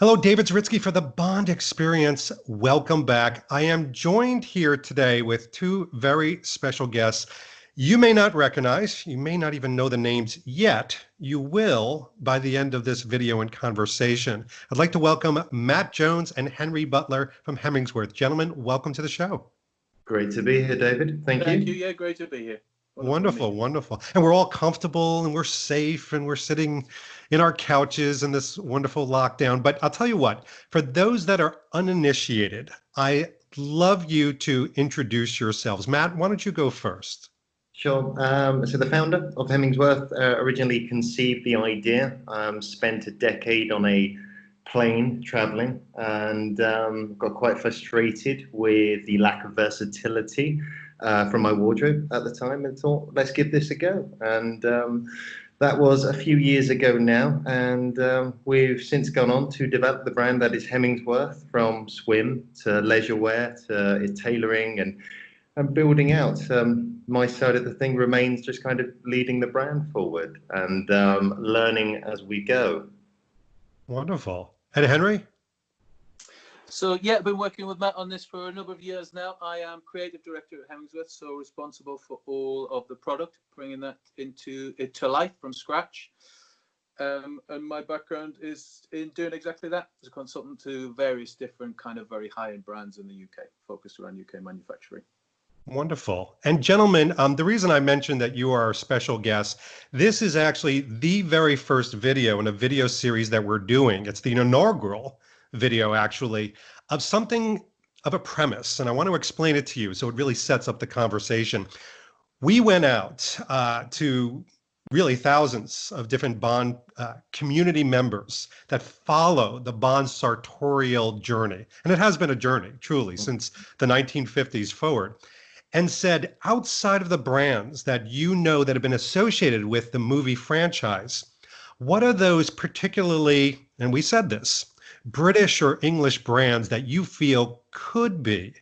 Hello, David Zaritsky for the Bond Experience. Welcome back. I am joined here today with two very special guests. You may not recognize, you may not even know the names yet. You will by the end of this video and conversation. I'd like to welcome Matt Jones and Henry Butler from Hemingsworth. Gentlemen, welcome to the show. Great to be here, David. Thank you. Thank you. Yeah, great to be here. Wonderful, wonderful. And we're all comfortable and we're safe and we're sitting in our couches in this wonderful lockdown. But I'll tell you what, for those that are uninitiated, I love you to introduce yourselves. Matt, why don't you go first? Sure. So the founder of Hemingsworth originally conceived the idea, spent a decade on a plane traveling and got quite frustrated with the lack of versatility from my wardrobe at the time and thought, let's give this a go. And that was a few years ago now. And we've since gone on to develop the brand that is Hemingsworth, from swim to leisure wear to tailoring and building out. My side of the thing remains just kind of leading the brand forward and learning as we go. Wonderful. And Henry? So yeah, I've been working with Matt on this for a number of years now. I am creative director at Hemingsworth, so responsible for all of the product, bringing that into it to life from scratch. And my background is in doing exactly that as a consultant to various different kind of very high-end brands in the UK, focused around UK manufacturing. Wonderful. And gentlemen, the reason I mentioned that you are our special guest, this is actually the very first video in a video series that we're doing. It's the inaugural video, actually, of something of a premise. And I want to explain it to you so it really sets up the conversation. We went out to really thousands of different Bond community members that follow the Bond sartorial journey. And it has been a journey, truly, since the 1950s forward. And said, outside of the brands that you know that have been associated with the movie franchise, what are those particularly, and we said this, British or English brands that you feel could be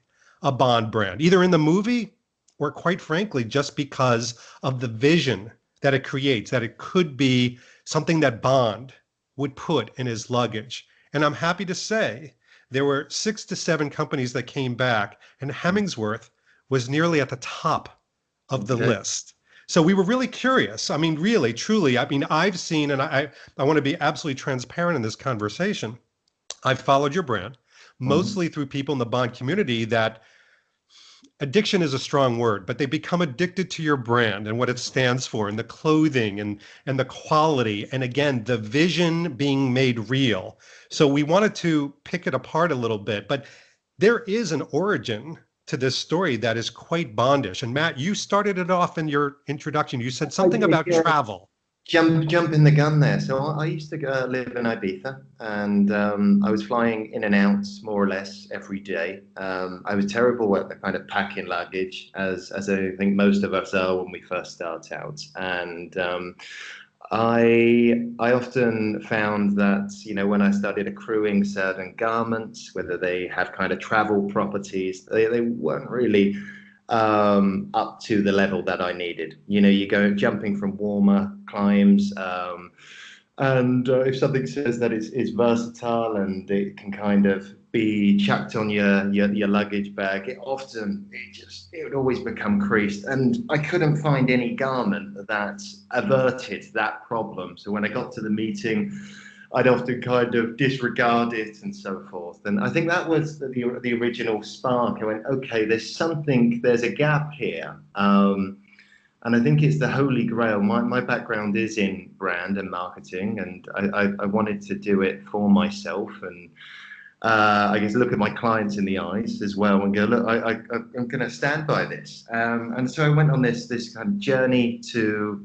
a Bond brand, either in the movie or, quite frankly, just because of the vision that it creates, that it could be something that Bond would put in his luggage. And I'm happy to say there were 6 to 7 companies that came back, and Hemingsworth was nearly at the top of the list. So we were really curious. I mean, really, truly, I mean, I've seen, and I want to be absolutely transparent in this conversation. I've followed your brand mostly through people in the Bond community that addiction is a strong word, but they become addicted to your brand and what it stands for, and the clothing and the quality. And again, the vision being made real. So we wanted to pick it apart a little bit, but there is an origin to this story that is quite Bondish. And Matt, you started it off in your introduction. You said something about travel. Jumping the gun there. So I used to go live in Ibiza, and I was flying in and out more or less every day. I was terrible at the kind of packing luggage, as I think most of us are when we first start out. And I often found that, you know, when I started accruing certain garments, whether they had kind of travel properties, they weren't really up to the level that I needed. You know, you go jumping from warmer climes, and if something says that it's versatile and it can kind of be chucked on your luggage bag, it would always become creased, and I couldn't find any garment that averted that problem. So when I got to the meeting, I'd often kind of disregard it and so forth. And I think that was the original spark. I went, okay, there's a gap here. And I think it's the holy grail. My background is in brand and marketing, and I wanted to do it for myself. And I guess look at my clients in the eyes as well and go, look, I'm going to stand by this. And so I went on this kind of journey to,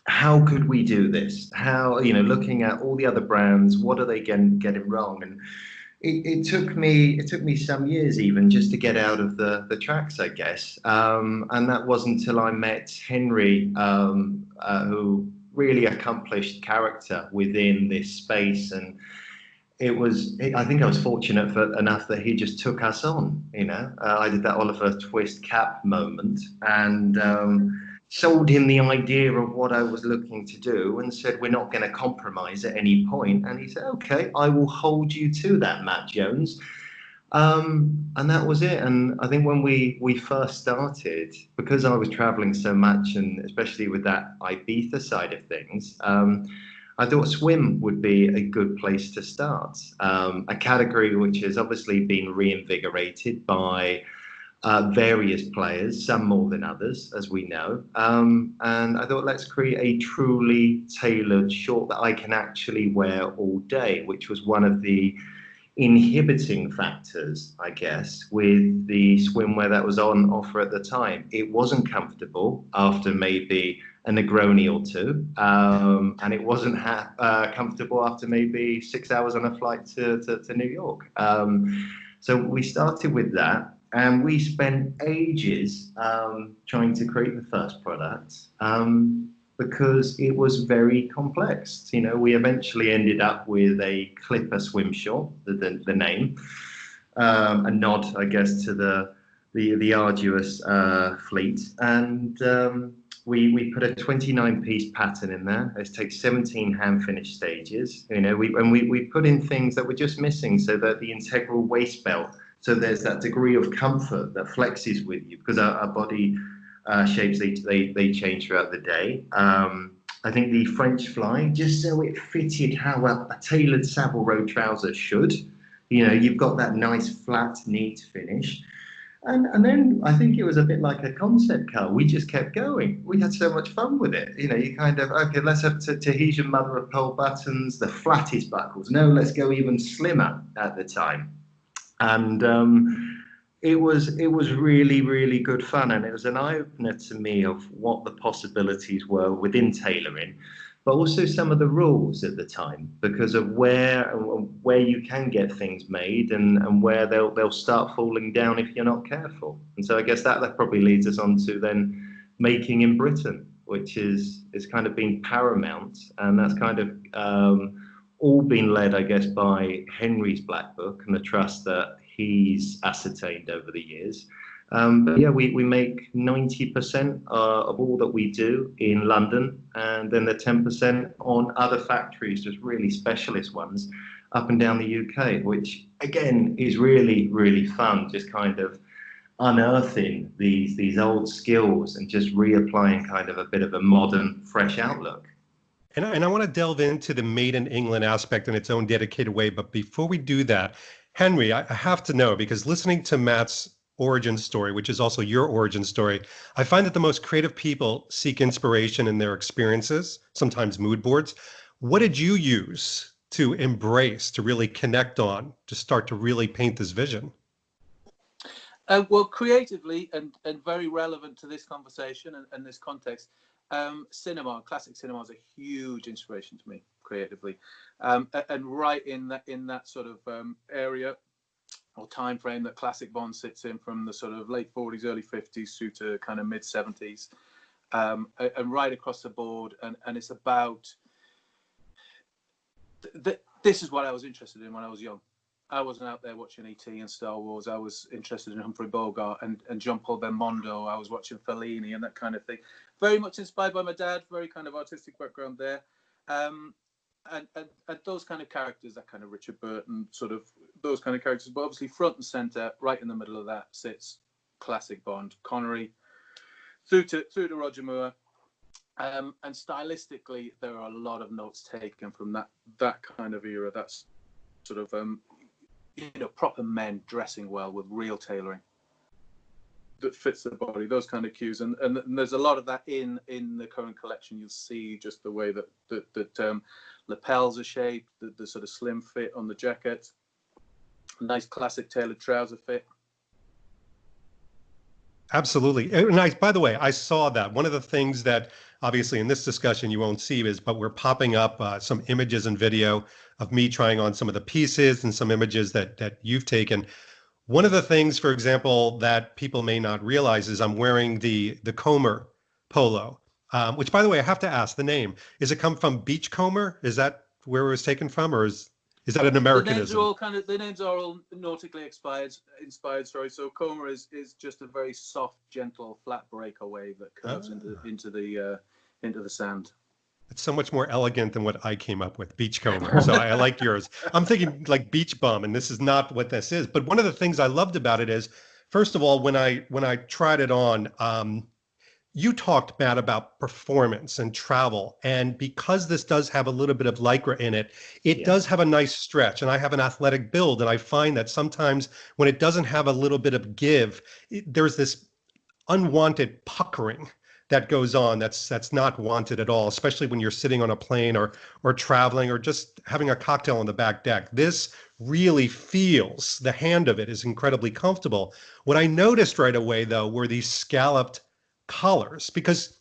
how could we do this? How, you know, looking at all the other brands, what are they getting wrong? And it took me some years even just to get out of the tracks, I guess. And that wasn't until I met Henry, who really accomplished character within this space. And I think I was fortunate enough that he just took us on, you know. I did that Oliver Twist cap moment, and sold him the idea of what I was looking to do and said, we're not going to compromise at any point. And he said, okay, I will hold you to that, Matt Jones. And that was it. And I think when we first started, because I was traveling so much, and especially with that Ibiza side of things, I thought swim would be a good place to start. A category which has obviously been reinvigorated by various players, some more than others, as we know. And I thought, let's create a truly tailored short that I can actually wear all day, which was one of the inhibiting factors, I guess, with the swimwear that was on offer at the time. It wasn't comfortable after maybe a Negroni or two, and it wasn't comfortable after maybe 6 hours on a flight to New York. So we started with that. And we spent ages trying to create the first product because it was very complex. You know, we eventually ended up with a Clipper swim short, the name, a nod, I guess, to the arduous fleet. And we put a 29-piece pattern in there. It takes 17 hand-finished stages. You know, we put in things that were just missing, so that the integral waist belt. So there's that degree of comfort that flexes with you, because our body shapes, they change throughout the day. I think the French fly, just so it fitted how a tailored Savile Row trouser should. You know, you've got that nice flat, neat finish. And then I think it was a bit like a concept car. We just kept going. We had so much fun with it. You know, you kind of, okay, let's have Tahitian mother of pearl buttons, the flattest buckles. No, let's go even slimmer at the time. And it was really, really good fun, and it was an eye-opener to me of what the possibilities were within tailoring, but also some of the rules at the time, because of where you can get things made and where they'll start falling down if you're not careful. And so I guess that probably leads us on to then making in Britain, which is kind of been paramount, and that's kind of all been led, I guess, by Henry's Black Book and the trust that he's ascertained over the years. But yeah, we make 90% of all that we do in London, and then the 10% on other factories, just really specialist ones up and down the UK, which again is really, really fun, just kind of unearthing these old skills and just reapplying kind of a bit of a modern, fresh outlook. And I want to delve into the made in England aspect in its own dedicated way. But before we do that, Henry, I have to know, because listening to Matt's origin story, which is also your origin story, I find that the most creative people seek inspiration in their experiences, sometimes mood boards. What did you use to embrace, to really connect on, to start to really paint this vision? Well, creatively and very relevant to this conversation and this context, cinema, classic cinema is a huge inspiration to me creatively, and right in that sort of area or time frame that classic Bond sits in, from the sort of late 40s, early 50s through to kind of mid 70s, and right across the board. And it's about this is what I was interested in when I was young. I wasn't out there watching E.T. and Star Wars. I was interested in Humphrey Bogart and Jean-Paul Belmondo. I was watching Fellini and that kind of thing. Very much inspired by my dad, very kind of artistic background there. And those kind of characters, that kind of Richard Burton, sort of those kind of characters. But obviously front and center, right in the middle of that, sits classic Bond, Connery, through to Roger Moore. And stylistically, there are a lot of notes taken from that kind of era. That's sort of proper men dressing well with real tailoring that fits the body, those kind of cues, and there's a lot of that in the current collection. You'll see just the way that lapels are shaped, the sort of slim fit on the jacket, nice classic tailored trouser fit. Absolutely. And by the way, I saw that. One of the things that obviously in this discussion you won't see but we're popping up some images and video of me trying on some of the pieces and some images that you've taken. One of the things, for example, that people may not realize is I'm wearing the Comer polo, which, by the way, I have to ask the name. Is it come from Beachcomber? Is that where it was taken from, or is Is that an The names are Americanism? all the names are all nautically inspired. Sorry. So coma is just a very soft, gentle, flat breaker wave that curves into the sand. It's so much more elegant than what I came up with, beachcomber. So I like yours. I'm thinking like beach bum, and this is not what this is. But one of the things I loved about it is, first of all, when I tried it on, you talked, Matt, about performance and travel. And because this does have a little bit of Lycra in it, it does have a nice stretch. And I have an athletic build. And I find that sometimes when it doesn't have a little bit of give, there's this unwanted puckering that goes on that's not wanted at all, especially when you're sitting on a plane or traveling or just having a cocktail on the back deck. This really feels, the hand of it is incredibly comfortable. What I noticed right away, though, were these scalloped collars, because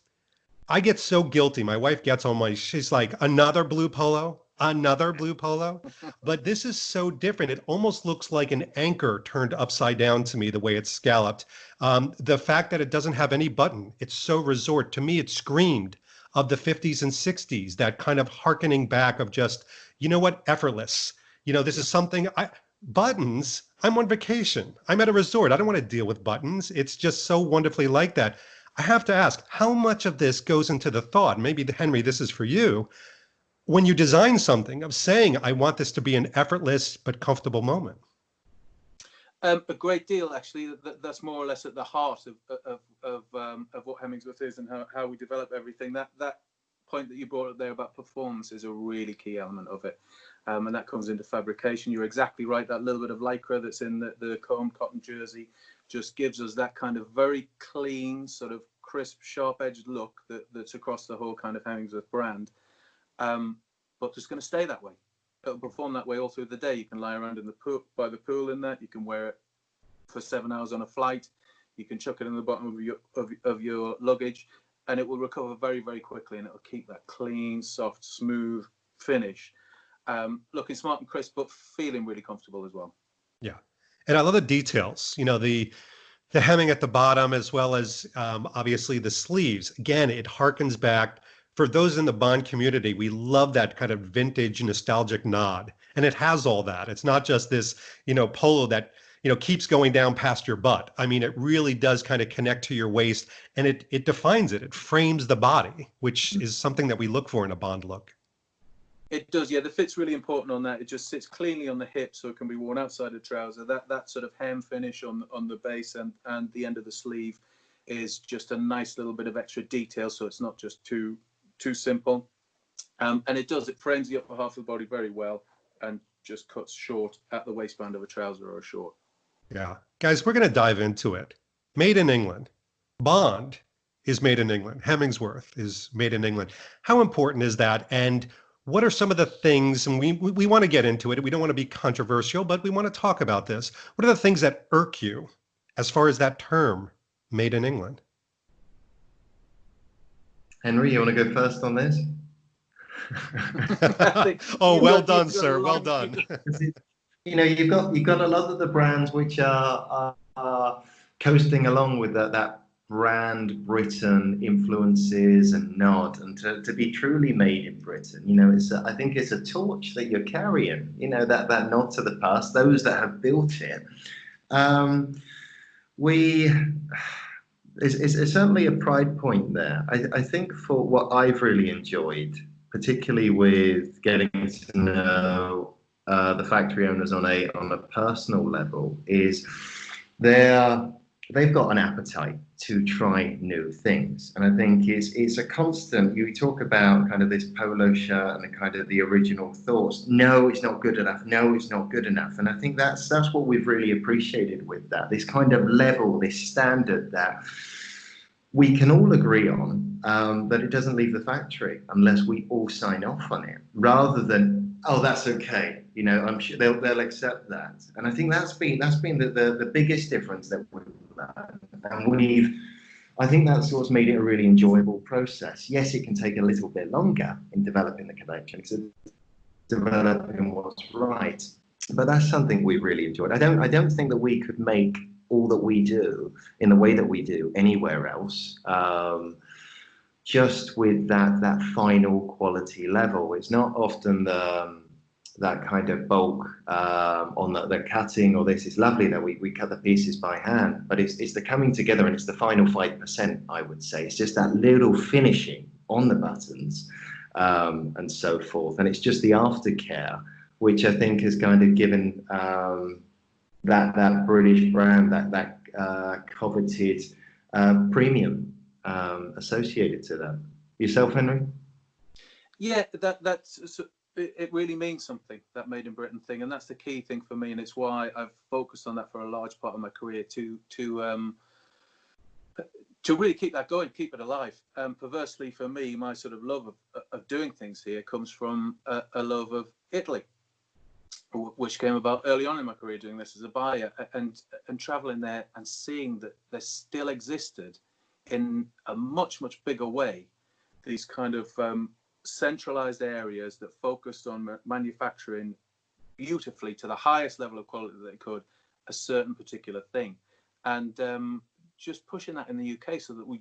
I get so guilty. My wife gets on my, she's like, another blue polo, another blue polo. But this is so different. It almost looks like an anchor turned upside down to me, the way it's scalloped. The fact that it doesn't have any button, it's so resort. To me, it screamed of the 50s and 60s, that kind of hearkening back of just, you know what, effortless. You know, this is something, buttons, I'm on vacation. I'm at a resort. I don't want to deal with buttons. It's just so wonderfully like that. I have to ask, how much of this goes into the thought? Maybe, Henry, this is for you. When you design something, of saying, I want this to be an effortless but comfortable moment. A great deal, actually. That's more or less at the heart of what Hemingsworth is and how we develop everything. That point that you brought up there about performance is a really key element of it. And that comes into fabrication. You're exactly right. That little bit of Lycra that's in the combed cotton jersey just gives us that kind of very clean, sort of crisp, sharp-edged look that's across the whole kind of Hemingsworth brand. But just going to stay that way. It'll perform that way all through the day. You can lie around in the pool, by the pool in that. You can wear it for 7 hours on a flight. You can chuck it in the bottom of your luggage, and it will recover very, very quickly, and it'll keep that clean, soft, smooth finish. Looking smart and crisp, but feeling really comfortable as well. Yeah. And I love the details, you know, the hemming at the bottom, as well as obviously the sleeves. Again, it harkens back. For those in the Bond community, we love that kind of vintage nostalgic nod. And it has all that. It's not just this, you know, polo that, you know, keeps going down past your butt. I mean, it really does kind of connect to your waist, and it defines it. It frames the body, which is something that we look for in a Bond look. It does, yeah. The fit's really important on that. It just sits cleanly on the hip, so it can be worn outside the trouser. That sort of hem finish on the base and the end of the sleeve is just a nice little bit of extra detail, so it's not just too simple. And it frames the upper half of the body very well and just cuts short at the waistband of a trouser or a short. Yeah. Guys, we're going to dive into it. Made in England. Bond is made in England. Hemingsworth is made in England. How important is that? And what are some of the things, and we want to get into it, we don't want to be controversial, but we want to talk about this. What are the things that irk you as far as that term, made in England? Henry, you want to go first on this? Oh, well done, sir. Well done. You know, you've got a lot of the brands which are coasting along with that brand Britain influences and nod, and to be truly made in Britain, you know, I think it's a torch that you're carrying, you know, that nod to the past, those that have built it. It's certainly a pride point there. I think for what I've really enjoyed, particularly with getting to know the factory owners on a personal level, is they've got an appetite to try new things. And I think it's a constant. You talk about kind of this polo shirt and the kind of the original thoughts. No, it's not good enough. No, it's not good enough. And I think that's what we've really appreciated with that, this kind of level, this standard that we can all agree on, but it doesn't leave the factory unless we all sign off on it, rather than, oh, that's okay. You know, I'm sure they'll accept that. And I think that's been the biggest difference that we've learned. And I think that's what's made it a really enjoyable process. Yes, it can take a little bit longer in developing the collection, because it's developing what's right. But that's something we've really enjoyed. I don't think that we could make all that we do in the way that we do anywhere else, just with that final quality level. It's not often that kind of bulk on the cutting, or this is lovely that we cut the pieces by hand, but it's the coming together, and it's the final 5%, I would say. It's just that little finishing on the buttons, and so forth. And it's just the aftercare, which I think has kind of given that British brand that coveted premium associated to them. Yourself, Henry? Yeah, that's it really means something, that made in Britain thing, and that's the key thing for me, and it's why I've focused on that for a large part of my career to really keep that going, keep it alive. Perversely for me, my sort of love of doing things here comes from a love of Italy, which came about early on in my career doing this as a buyer, and traveling there and seeing that there still existed in a much bigger way these kind of centralized areas that focused on manufacturing beautifully to the highest level of quality that they could a certain particular thing, and just pushing that in the UK so that we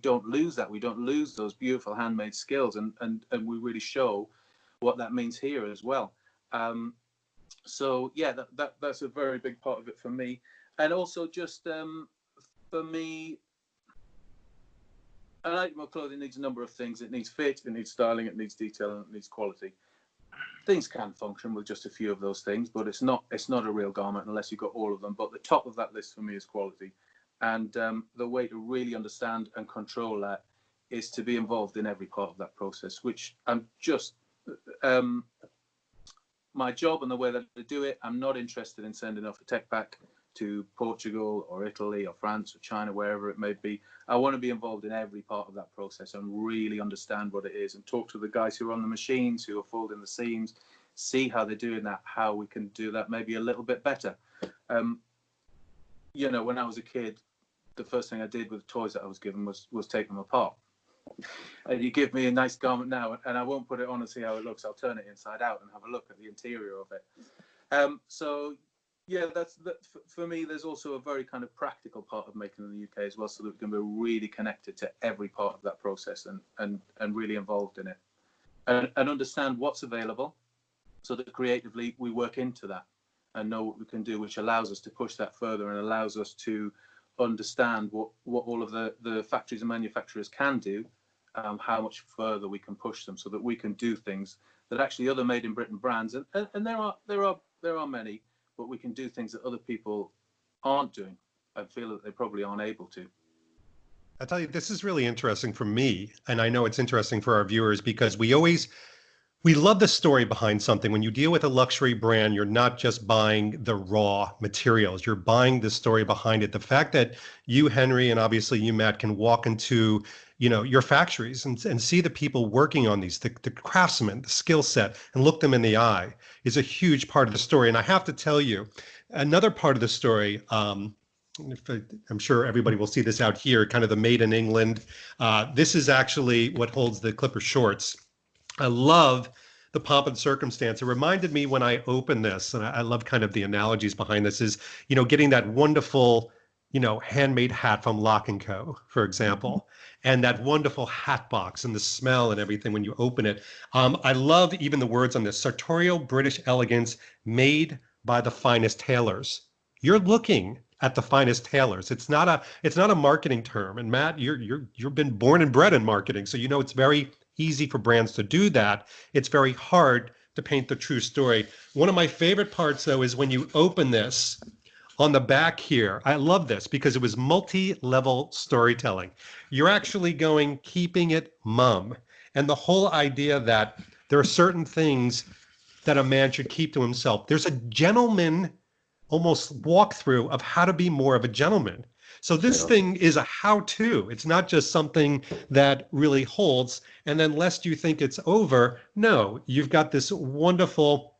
don't lose that, we don't lose those beautiful handmade skills, and we really show what that means here as well. So yeah, that's a very big part of it for me. And also just for me, an item of clothing needs a number of things. It needs fit, it needs styling, it needs detail, and it needs quality. Things can function with just a few of those things, but it's not a real garment unless you've got all of them. But the top of that list for me is quality. And the way to really understand and control that is to be involved in every part of that process, which I'm just my job and the way that I do it. I'm not interested in sending off a tech pack to Portugal or Italy or France or China, wherever it may be. I want to be involved in every part of that process and really understand what it is, and talk to the guys who are on the machines, who are folding the seams, see how they're doing that, how we can do that maybe a little bit better. You know, when I was a kid, the first thing I did with the toys that I was given was take them apart. And you give me a nice garment now, and I won't put it on and see how it looks. I'll turn it inside out and have a look at the interior of it. So yeah, that's for me. There's also a very kind of practical part of making in the UK as well, so that we can be really connected to every part of that process and really involved in it, and understand what's available, so that creatively we work into that and know what we can do, which allows us to push that further and allows us to understand what all of the factories and manufacturers can do, how much further we can push them, so that we can do things that actually other made in Britain brands, and there are many, but we can do things that other people aren't doing and feel that they probably aren't able to. I tell you, this is really interesting for me, and I know it's interesting for our viewers, because we love the story behind something. When you deal with a luxury brand, you're not just buying the raw materials, you're buying the story behind it. The fact that you, Henry, and obviously you, Matt, can walk into, you know, your factories and see the people working on these, the craftsmen, the skill set, and look them in the eye is a huge part of the story. And I have to tell you, another part of the story, I'm sure everybody will see this out here, kind of the made in England. This is actually what holds the Clipper shorts. I love the pomp and circumstance. It reminded me when I opened this, and I love kind of the analogies behind this, is, you know, getting that wonderful, you know, handmade hat from Lock & Co., for example, and that wonderful hat box and the smell and everything when you open it. I love even the words on this: sartorial British elegance made by the finest tailors. You're looking at the finest tailors. It's not a marketing term. And Matt, you've been born and bred in marketing, so you know it's very easy for brands to do that. It's very hard to paint the true story. One of my favorite parts, though, is when you open this on the back here. I love this because it was multi-level storytelling. You're actually keeping it mum. And the whole idea that there are certain things that a man should keep to himself. There's a gentleman almost walkthrough of how to be more of a gentleman. So this thing is a how-to. It's not just something that really holds. And then lest you think it's over, no, you've got this wonderful,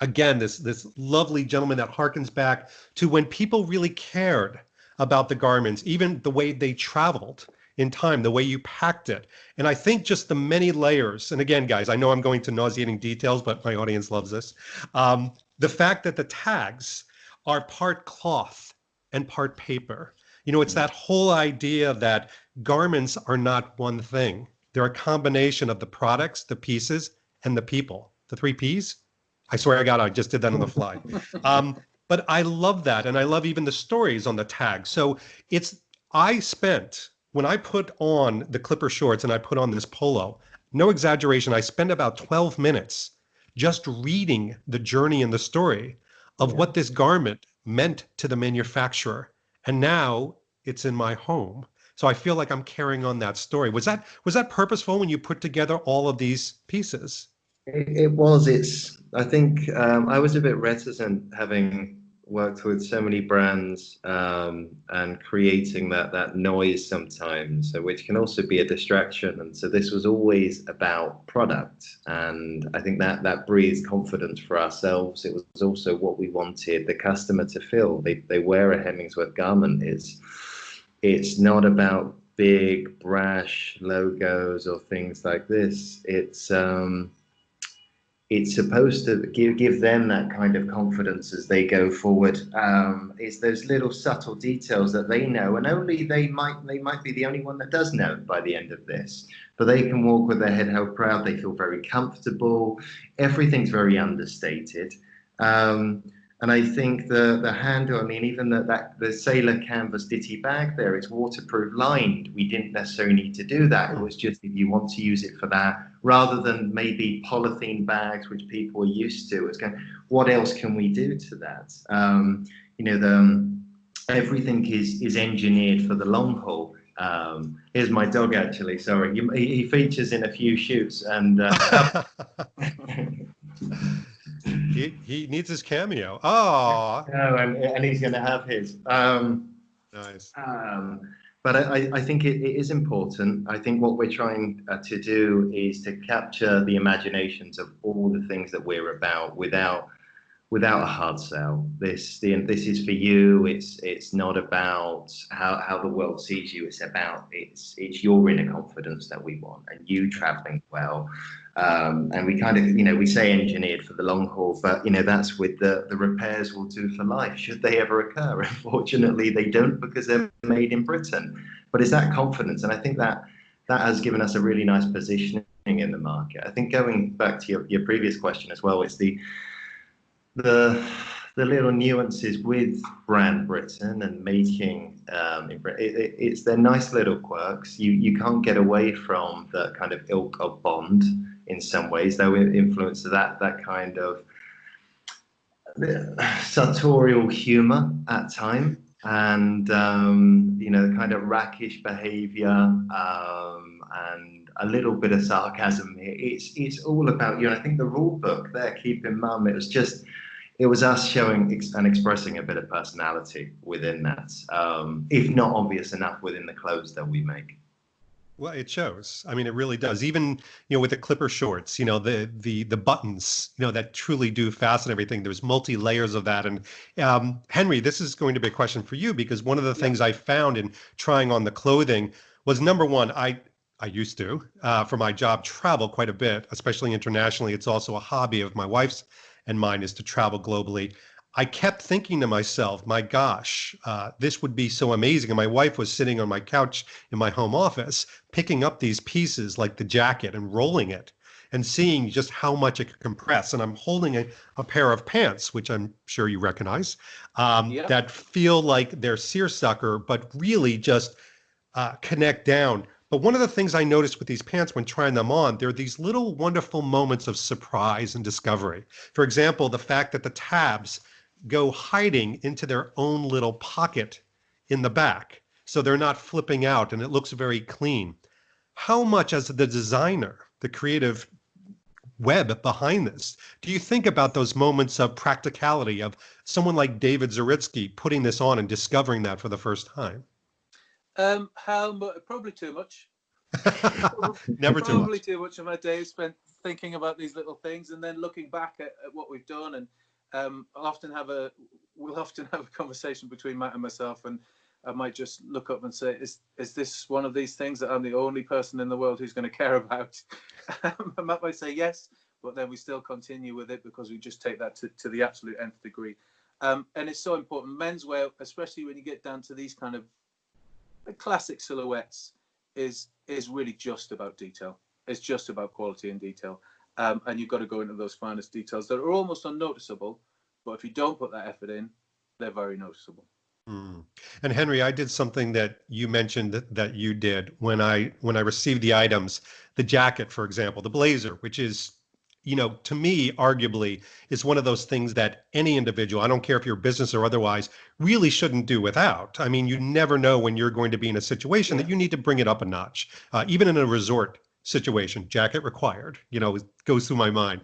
again, this lovely gentleman that harkens back to when people really cared about the garments, even the way they traveled in time, the way you packed it. And I think just the many layers, and again, guys, I know I'm going to nauseating details, but my audience loves this. The fact that the tags are part cloth and part paper. You know, it's that whole idea that garments are not one thing. They're a combination of the products, the pieces, and the people. The 3 Ps. I swear to God, I just did that on the fly. But I love that. And I love even the stories on the tag. So I spent, when I put on the Clipper shorts and I put on this polo, no exaggeration, I spent about 12 minutes just reading the journey and the story of Yeah. what this garment meant to the manufacturer. And now it's in my home. So I feel like I'm carrying on that story. Was that purposeful when you put together all of these pieces? It was. I think I was a bit reticent having worked with so many brands and creating that noise sometimes, so which can also be a distraction. And so this was always about product, and I think that breathed confidence for ourselves. It was also what we wanted the customer to feel. They wear a Hemingsworth garment. It's not about big brash logos or things like this. It's supposed to give them that kind of confidence as they go forward. It's those little subtle details that they know, and only they might be the only one that does know by the end of this. But they can walk with their head held proud. They feel very comfortable. Everything's very understated. And I think the handle, I mean, even the sailor canvas ditty bag there, it's waterproof lined. We didn't necessarily need to do that. It was just if you want to use it for that, rather than maybe polythene bags, which people are used to. It's going, what else can we do to that? Everything is engineered for the long haul. Here's my dog, actually. Sorry, he features in a few shoots, and He needs his cameo. Oh, no, and he's going to have his. nice. But I think it is important. I think what we're trying to do is to capture the imaginations of all the things that we're about without a hard sell. This is for you. It's not about how the world sees you. It's your inner confidence that we want, and you traveling well. And we kind of, we say engineered for the long haul, but that's with the repairs we'll do for life should they ever occur. Unfortunately, they don't, because they're made in Britain. But it's that confidence, and I think that has given us a really nice positioning in the market. I think, going back to your previous question as well, it's the little nuances with brand Britain and making it's their nice little quirks. You can't get away from the kind of ilk of Bond in some ways, though it influences that kind of sartorial humor at time, and the kind of rakish behavior, and a little bit of sarcasm here. It's all about I think the rule book there, keeping mum, it was us showing and expressing a bit of personality within that, if not obvious enough within the clothes that we make. Well, it shows. I mean, it really does. Even, with the Clipper shorts, the buttons, that truly do fasten everything. There's multi layers of that. And Henry, this is going to be a question for you, because one of the things I found in trying on the clothing was, number one, I used to, for my job, travel quite a bit, especially internationally. It's also a hobby of my wife's and mine, is to travel globally. I kept thinking to myself, my gosh, this would be so amazing. And my wife was sitting on my couch in my home office, picking up these pieces like the jacket and rolling it and seeing just how much it could compress. And I'm holding a pair of pants, which I'm sure you recognize, that feel like they're seersucker, but really just connect down. But one of the things I noticed with these pants when trying them on, there are these little wonderful moments of surprise and discovery. For example, the fact that the tabs go hiding into their own little pocket in the back, so they're not flipping out, and it looks very clean. How much, as the designer, the creative web behind this, do you think about those moments of practicality of someone like David Zaritsky putting this on and discovering that for the first time? How much? Probably too much. Never too Probably much. too much of my day spent thinking about these little things, and then looking back at what we've done. And we'll often have a conversation between Matt and myself, and I might just look up and say, "Is this one of these things that I'm the only person in the world who's going to care about?" And Matt might say yes, but then we still continue with it because we just take that to the absolute nth degree. And it's so important. Menswear, especially when you get down to these kind of the classic silhouettes, is really just about detail. It's just about quality and detail. And you've got to go into those finest details that are almost unnoticeable, but if you don't put that effort in, they're very noticeable. Mm. And Henry, I did something that you mentioned that you did when I received the items, the jacket, for example, the blazer, which is, to me, arguably, is one of those things that any individual, I don't care if you're business or otherwise, really shouldn't do without. I mean, you never know when you're going to be in a situation that you need to bring it up a notch. Even in a resort situation, jacket required, it goes through my mind.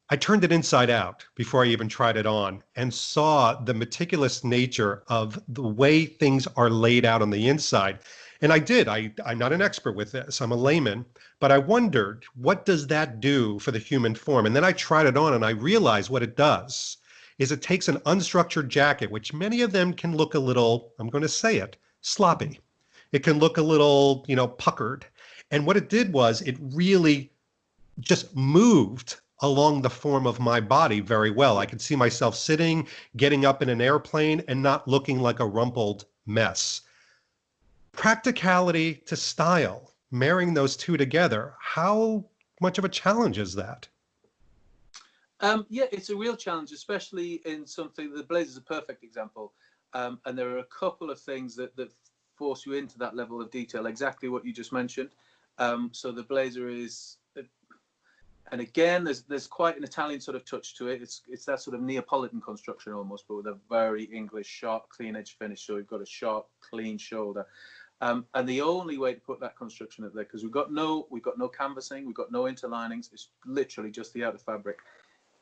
I turned it inside out before I even tried it on and saw the meticulous nature of the way things are laid out on the inside. And I did. I'm not an expert with this. I'm a layman, but I wondered, what does that do for the human form? And then I tried it on and I realized what it does is it takes an unstructured jacket, which many of them can look a little, I'm going to say it, sloppy. It can look a little, puckered. And what it did was it really just moved along the form of my body very well. I could see myself sitting, getting up in an airplane, and not looking like a rumpled mess. Practicality to style, marrying those two together, how much of a challenge is that? Yeah, it's a real challenge, especially in something, the blazer is a perfect example. And there are a couple of things that force you into that level of detail, exactly what you just mentioned. So the blazer is, and again, there's quite an Italian sort of touch to it. It's that sort of Neapolitan construction almost, but with a very English, sharp, clean edge finish. So we've got a sharp, clean shoulder. And the only way to put that construction up there, because we've got no canvassing, we've got no interlinings. It's literally just the outer fabric.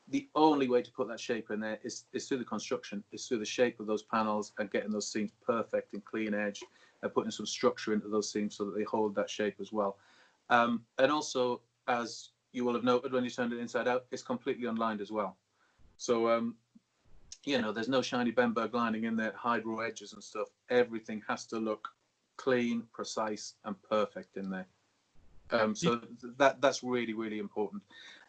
The only way to put that shape in there is through the construction, is through the shape of those panels and getting those seams perfect and clean edge and putting some structure into those seams so that they hold that shape as well. And also, as you will have noted when you turned it inside out, it's completely unlined as well. So, there's no shiny Bemberg lining in there, hydro edges and stuff. Everything has to look clean, precise, and perfect in there. So that's really, really important.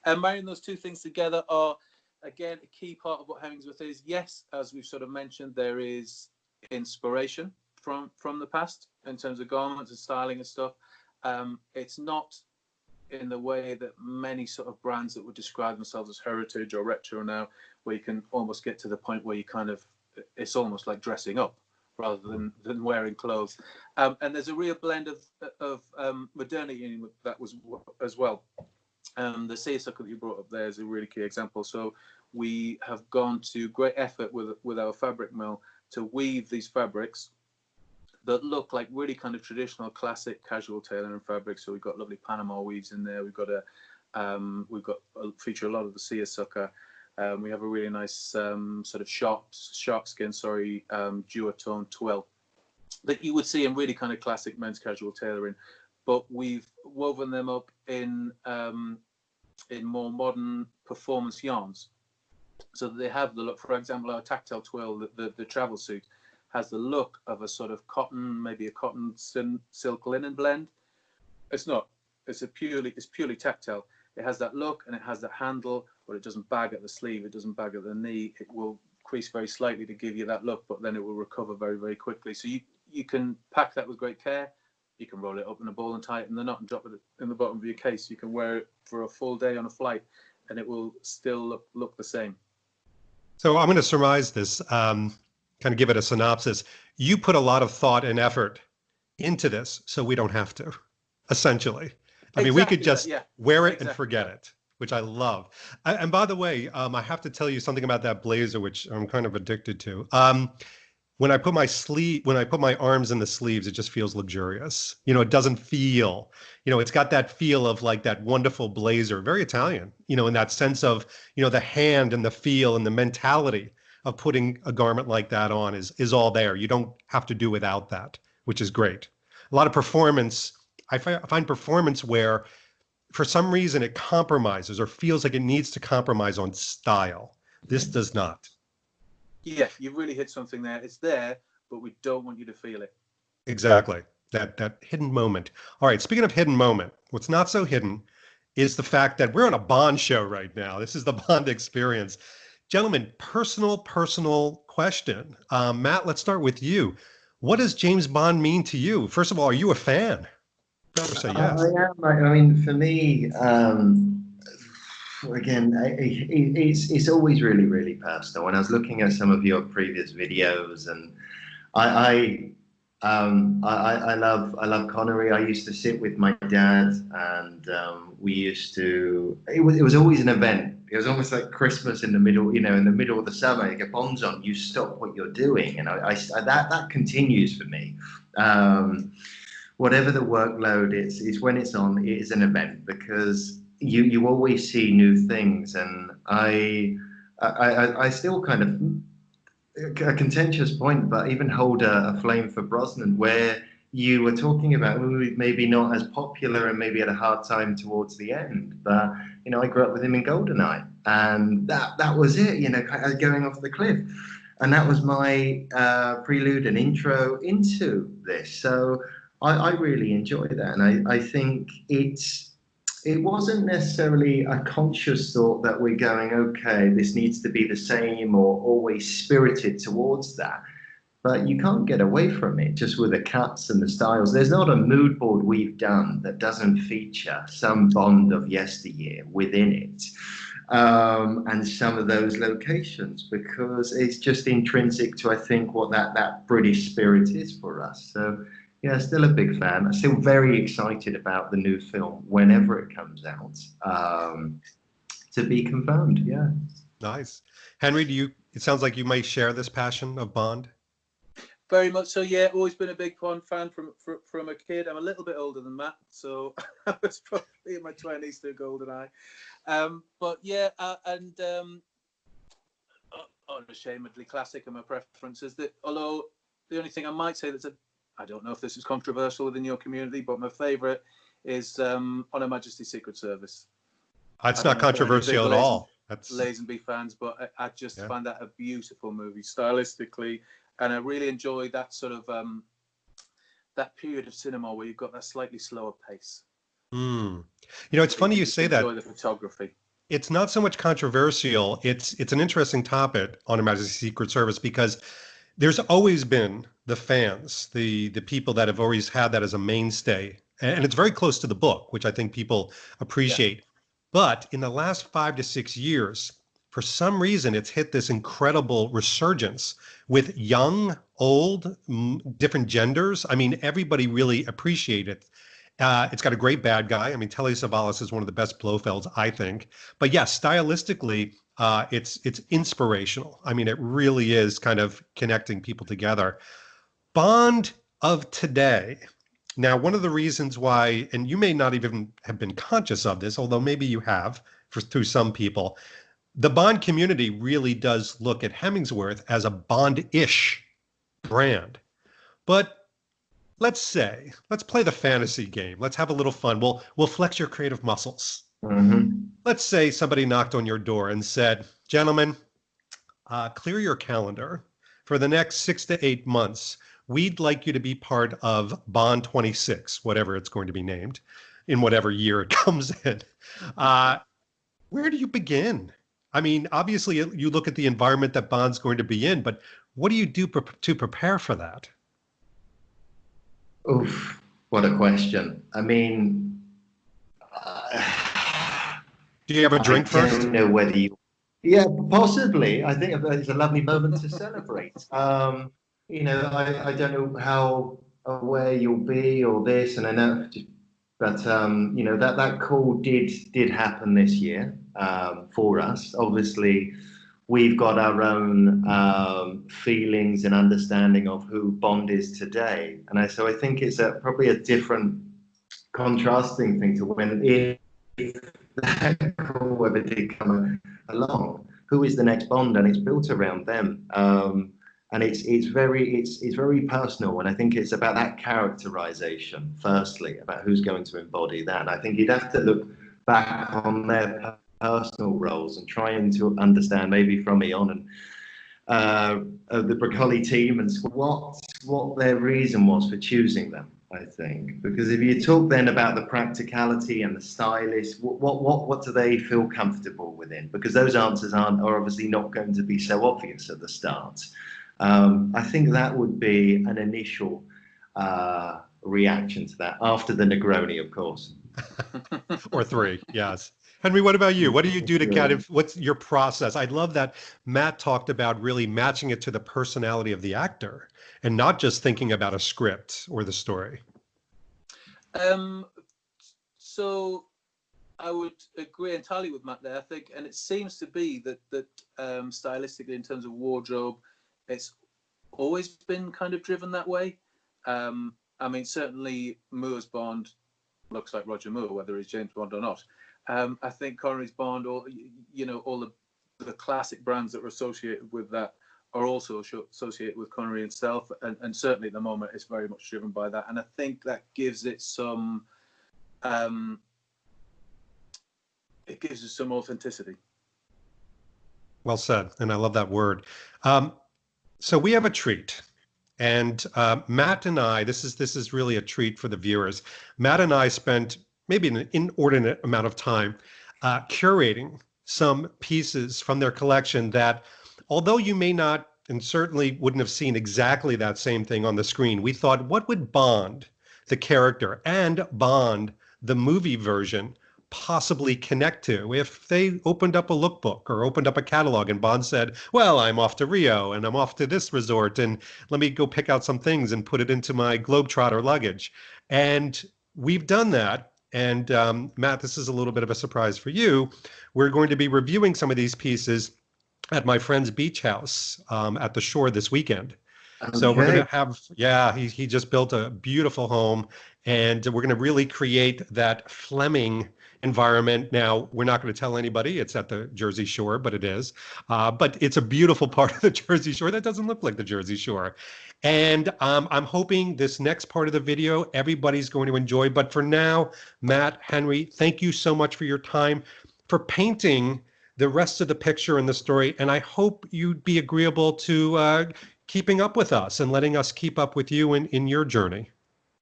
And marrying those two things together are, again, a key part of what Hemingsworth is. Yes, as we've sort of mentioned, there is inspiration from the past in terms of garments and styling and stuff. It's not in the way that many sort of brands that would describe themselves as heritage or retro now, where you can almost get to the point where you it's almost like dressing up rather than wearing clothes. And there's a real blend of modernity in that was as well. The seersucker that you brought up there is a really key example. So we have gone to great effort with our fabric mill to weave these fabrics that look like really kind of traditional, classic, casual tailoring fabrics. So we've got lovely Panama weaves in there. We've got feature a lot of the seersucker. We have a really nice sort of shark skin, duotone twill that you would see in really kind of classic men's casual tailoring. But we've woven them up in more modern performance yarns, so that they have the look. For example, our tactile twill, the travel suit, has the look of a sort of cotton, maybe a cotton silk linen blend. It's not. It's purely tactile. It has that look and it has that handle, but it doesn't bag at the sleeve. It doesn't bag at the knee. It will crease very slightly to give you that look, but then it will recover very, very quickly. So you can pack that with great care. You can roll it up in a ball and tie it in the knot and drop it in the bottom of your case. You can wear it for a full day on a flight and it will still look the same. So I'm going to surmise this, kind of give it a synopsis. You put a lot of thought and effort into this, so we don't have to, essentially. I mean, we could just wear it and forget it, which I love. And by the way, I have to tell you something about that blazer, which I'm kind of addicted to. When I put my arms in the sleeves, it just feels luxurious. It doesn't feel, it's got that feel of like that wonderful blazer, very Italian, in that sense of, the hand and the feel and the mentality of putting a garment like that on is all there. You don't have to do without that, which is great. A lot of performance, I find performance where for some reason it compromises or feels like it needs to compromise on style. This does not. Yeah, you've really hit something there. It's there, but we don't want you to feel it. Exactly. That hidden moment. All right, speaking of hidden moment, what's not so hidden is the fact that we're on a Bond show right now. This is the Bond experience. Gentlemen, personal question. Matt, let's start with you. What does James Bond mean to you? First of all, are you a fan? Better say yes. I am. I mean, for me, again, it's always really, really personal. And I was looking at some of your previous videos, and I love Connery. I used to sit with my dad, and we used to. It was always an event. It was almost like Christmas in the middle, in the middle of the summer. You get Bond's on, you stop what you're doing, and that continues for me. Whatever the workload is, when it's on, it is an event, because you always see new things, and I still kind of a contentious point, but even hold a flame for Brosnan, where you were talking about maybe not as popular and maybe had a hard time towards the end, but I grew up with him in GoldenEye, and that was it, kind of going off the cliff, and that was my prelude and intro into this. So I really enjoy that, and I think it wasn't necessarily a conscious thought that we're going, okay, this needs to be the same or always spirited towards that. But you can't get away from it just with the cuts and the styles. There's not a mood board we've done that doesn't feature some Bond of yesteryear within it. And some of those locations, because it's just intrinsic to, I think, what that British spirit is for us. So yeah, still a big fan. I'm still very excited about the new film whenever it comes out. To be confirmed, yeah. Nice. Henry, it sounds like you might share this passion of Bond. Very much so, yeah. Always been a big Bond fan from a kid. I'm a little bit older than Matt, so I was probably in my 20s to GoldenEye. But yeah, unashamedly classic in my preferences. That, although the only thing I might say I don't know if this is controversial within your community, but my favourite is On Her Majesty's Secret Service. It's not controversial at all. That's Lazenby fans, but I just find that a beautiful movie stylistically, and I really enjoy that sort of that period of cinema where you've got that slightly slower pace. It's funny you say that. Enjoy the photography. It's not so much controversial. It's an interesting topic, On Her Majesty's Secret Service, because there's always been the fans, the people that have always had that as a mainstay. And it's very close to the book, which I think people appreciate. Yeah. But in the last 5 to 6 years, for some reason, it's hit this incredible resurgence with young, old, different genders. I mean, everybody really appreciate it. It's got a great bad guy. I mean, Telly Savalas is one of the best Blofelds, I think. But yes, stylistically, it's inspirational. I mean, it really is kind of connecting people together. Bond of today. Now, one of the reasons why, and you may not even have been conscious of this, although maybe you have through some people, the Bond community really does look at Hemingsworth as a Bond-ish brand. But let's play the fantasy game. Let's have a little fun. We'll flex your creative muscles. Mm-hmm. Let's say somebody knocked on your door and said, gentlemen, clear your calendar. For the next 6 to 8 months, we'd like you to be part of Bond 26, whatever it's going to be named, in whatever year it comes in. Where do you begin? I mean, obviously, you look at the environment that Bond's going to be in, but what do you do to prepare for that? Oof, what a question. I mean... do you have a drink first? I don't know whether you... Yeah, possibly. I think it's a lovely moment to celebrate. I don't know how aware you'll be or this, and I know, but that call did happen this year for us. Obviously, we've got our own feelings and understanding of who Bond is today, and so I think it's probably a different, contrasting thing to when if that call ever did come along. Who is the next Bond? And it's built around them. And it's very personal, and I think it's about that characterization, firstly, about who's going to embody that. And I think you'd have to look back on their personal roles and trying to understand, maybe from Eon and the Broccoli team, and what their reason was for choosing them, I think. Because if you talk then about the practicality and the stylist, what do they feel comfortable within? Because those answers are obviously not going to be so obvious at the start. I think that would be an initial reaction to that, after the Negroni, of course. Or 3, yes. Henry, what about you? What do you do to kind of, what's your process? I love that Matt talked about really matching it to the personality of the actor and not just thinking about a script or the story. So I would agree entirely with Matt there, I think, and it seems to be that stylistically, in terms of wardrobe, it's always been kind of driven that way. I mean, certainly Moore's Bond looks like Roger Moore, whether he's James Bond or not. I think Connery's Bond, or all the classic brands that are associated with that are also associated with Connery himself, and certainly at the moment it's very much driven by that. And I think that gives it some, it gives us some authenticity. Well said, and I love that word. So we have a treat. And Matt and I, this is really a treat for the viewers. Matt and I spent maybe an inordinate amount of time curating some pieces from their collection that, although you may not and certainly wouldn't have seen exactly that same thing on the screen, we thought, what would Bond, the character, and Bond, the movie version, possibly connect to if they opened up a lookbook or opened up a catalog and Bond said, well, I'm off to Rio and I'm off to this resort and let me go pick out some things and put it into my Globetrotter luggage. And we've done that. And Matt, this is a little bit of a surprise for you. We're going to be reviewing some of these pieces at my friend's beach house at the shore this weekend. Okay. So we're going to have, he just built a beautiful home and we're going to really create that Fleming environment. Now, we're not going to tell anybody it's at the Jersey Shore, but it is. But it's a beautiful part of the Jersey Shore that doesn't look like the Jersey Shore. And I'm hoping this next part of the video, everybody's going to enjoy. But for now, Matt, Henry, thank you so much for your time, for painting the rest of the picture in the story. And I hope you'd be agreeable to keeping up with us and letting us keep up with you in your journey.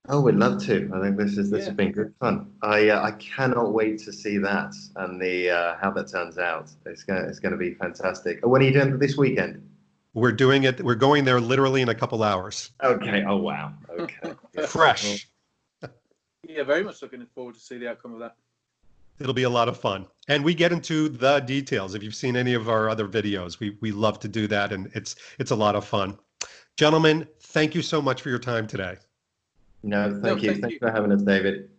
Oh, we'd love to. I think this has been good fun. I cannot wait to see that and the how that turns out. It's going to be fantastic. What are you doing for this weekend? We're doing it. We're going there literally in a couple hours. Okay. Oh wow. Okay. Yeah. Fresh. Yeah, very much looking forward to see the outcome of that. It'll be a lot of fun. And we get into the details. If you've seen any of our other videos, we love to do that, and it's a lot of fun. Gentlemen, thank you so much for your time today. No, thank you. Thanks for having us, David.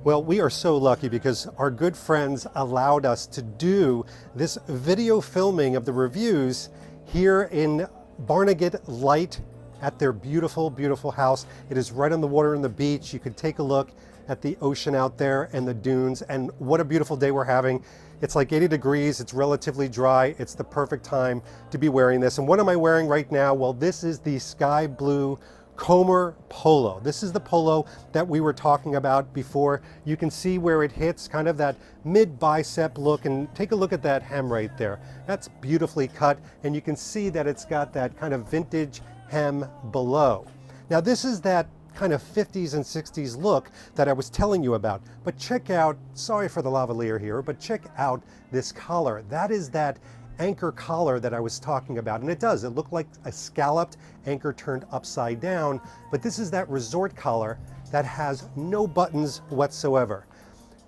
Well, we are so lucky because our good friends allowed us to do this video filming of the reviews here in Barnegat Light at their beautiful, beautiful house. It is right on the water and the beach. You can take a look at the ocean out there and the dunes, and what a beautiful day we're having. It's like 80 degrees, it's relatively dry. It's the perfect time to be wearing this. And what am I wearing right now? Well, this is the sky blue Comer polo. This is the polo that we were talking about before. You can see where it hits kind of that mid bicep look, and take a look at that hem right there. That's beautifully cut, and you can see that it's got that kind of vintage hem below. Now this is that kind of 50s and 60s look that I was telling you about, but check out, sorry for the lavalier here, but check out this collar. That is that anchor collar that I was talking about, and it look like a scalloped anchor turned upside down, but this is that resort collar that has no buttons whatsoever.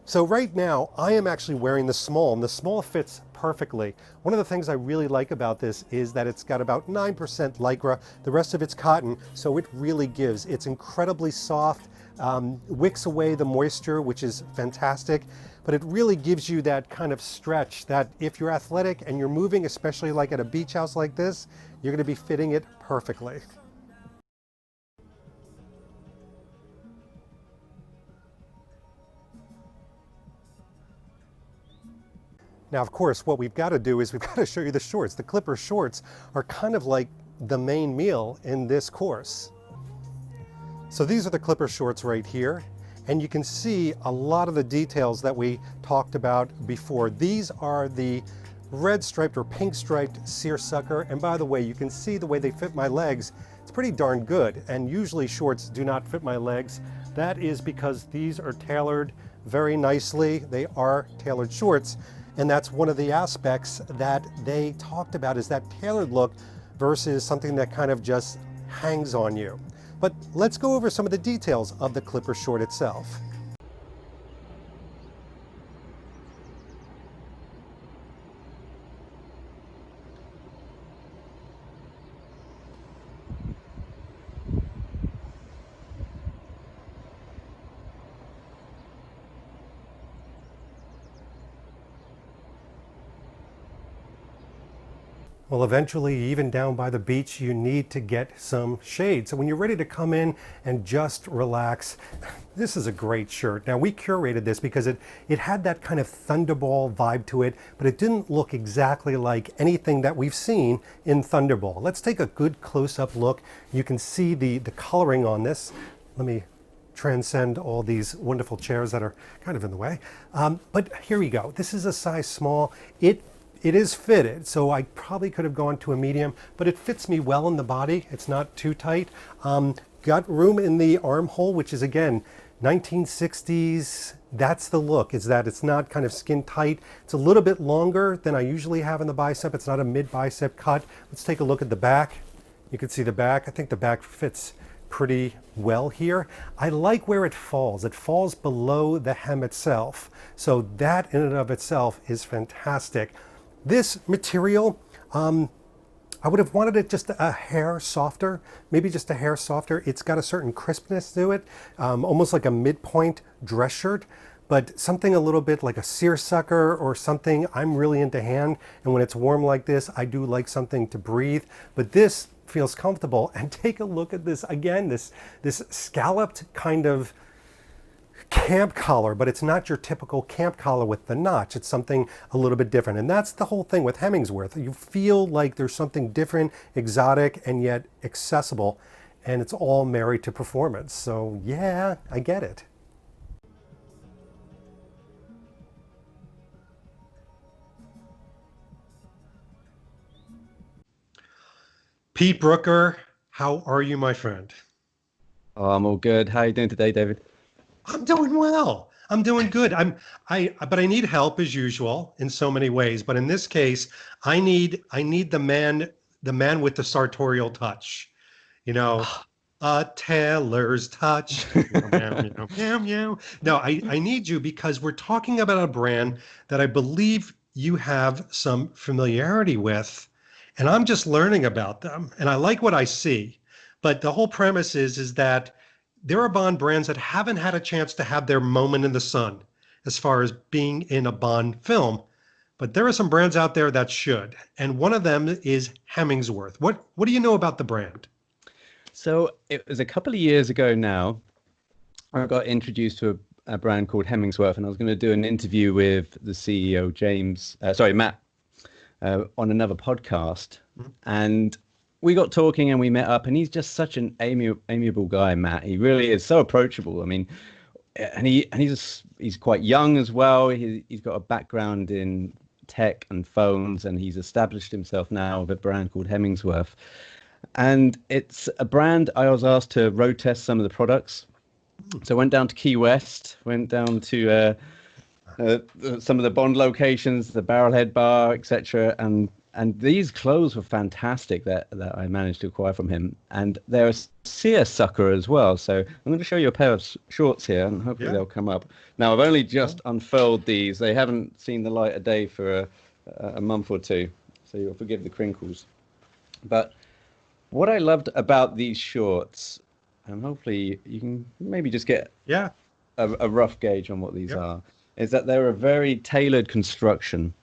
So right now I am actually wearing the small, and the small fits perfectly. One of the things I really like about this is that it's got about 9% Lycra, the rest of it's cotton, so it really gives. It's incredibly soft, wicks away the moisture, which is fantastic, but it really gives you that kind of stretch that if you're athletic and you're moving, especially like at a beach house like this, you're going to be fitting it perfectly. Now, of course, what we've got to do is we've got to show you the shorts. The Clipper shorts are kind of like the main meal in this course. So these are the Clipper shorts right here, and you can see a lot of the details that we talked about before. These are the red striped or pink striped seersucker, and by the way, you can see the way they fit my legs. It's pretty darn good, and usually shorts do not fit my legs. That is because these are tailored very nicely. They are tailored shorts, and that's one of the aspects that they talked about, is that tailored look versus something that kind of just hangs on you. But let's go over some of the details of the clipper short itself. Well, eventually, even down by the beach, you need to get some shade. So when you're ready to come in and just relax, this is a great shirt. Now, we curated this because it had that kind of Thunderball vibe to it, but it didn't look exactly like anything that we've seen in Thunderball. Let's take a good close-up look. You can see the coloring on this. Let me transcend all these wonderful chairs that are kind of in the way. But here we go. This is a size small. It is fitted, so I probably could have gone to a medium, but it fits me well in the body. It's not too tight. Got room in the armhole, which is, again, 1960s. That's the look, is that it's not kind of skin tight. It's a little bit longer than I usually have in the bicep. It's not a mid bicep cut. Let's take a look at the back. You can see the back. I think the back fits pretty well here. I like where it falls. It falls below the hem itself. So that in and of itself is fantastic. This material, I would have wanted it just a hair softer, maybe just a hair softer. It's got a certain crispness to it, almost like a midpoint dress shirt, but something a little bit like a seersucker or something. I'm really into hand, and when it's warm like this, I do like something to breathe, but this feels comfortable. And take a look at this again, this scalloped kind of camp collar, but it's not your typical camp collar with the notch. It's something a little bit different. And that's the whole thing with Hemingsworth. You feel like there's something different, exotic, and yet accessible. And it's all married to performance. So yeah, I get it. Pete Brooker, how are you, my friend? Oh, I'm all good. How are you doing today, David? I'm doing well. I'm doing good. But I need help as usual in so many ways. But in this case, I need the man with the sartorial touch. You know, a tailor's touch. No, I need you because we're talking about a brand that I believe you have some familiarity with, and I'm just learning about them, and I like what I see. But the whole premise is that there are Bond brands that haven't had a chance to have their moment in the sun as far as being in a Bond film, but there are some brands out there that should, and one of them is Hemingsworth. What do you know about the brand? So it was a couple of years ago now, I got introduced to a brand called Hemingsworth, and I was going to do an interview with the CEO, Matt, on another podcast. And we got talking and we met up, and he's just such an amiable guy, Matt. He really is so approachable. I mean, and he's quite young as well. He's got a background in tech and phones, and he's established himself now with a brand called Hemingsworth. And it's a brand I was asked to road test some of the products. So I went down to Key West, went down to some of the Bond locations, the Barrelhead Bar, etc. And these clothes were fantastic that I managed to acquire from him. And they're a seersucker as well. So I'm going to show you a pair of shorts here, and hopefully they'll come up. Now, I've only just unfurled these. They haven't seen the light of day for a month or two, so you'll forgive the crinkles. But what I loved about these shorts, and hopefully you can maybe just get a rough gauge on what these are, is that they're a very tailored construction.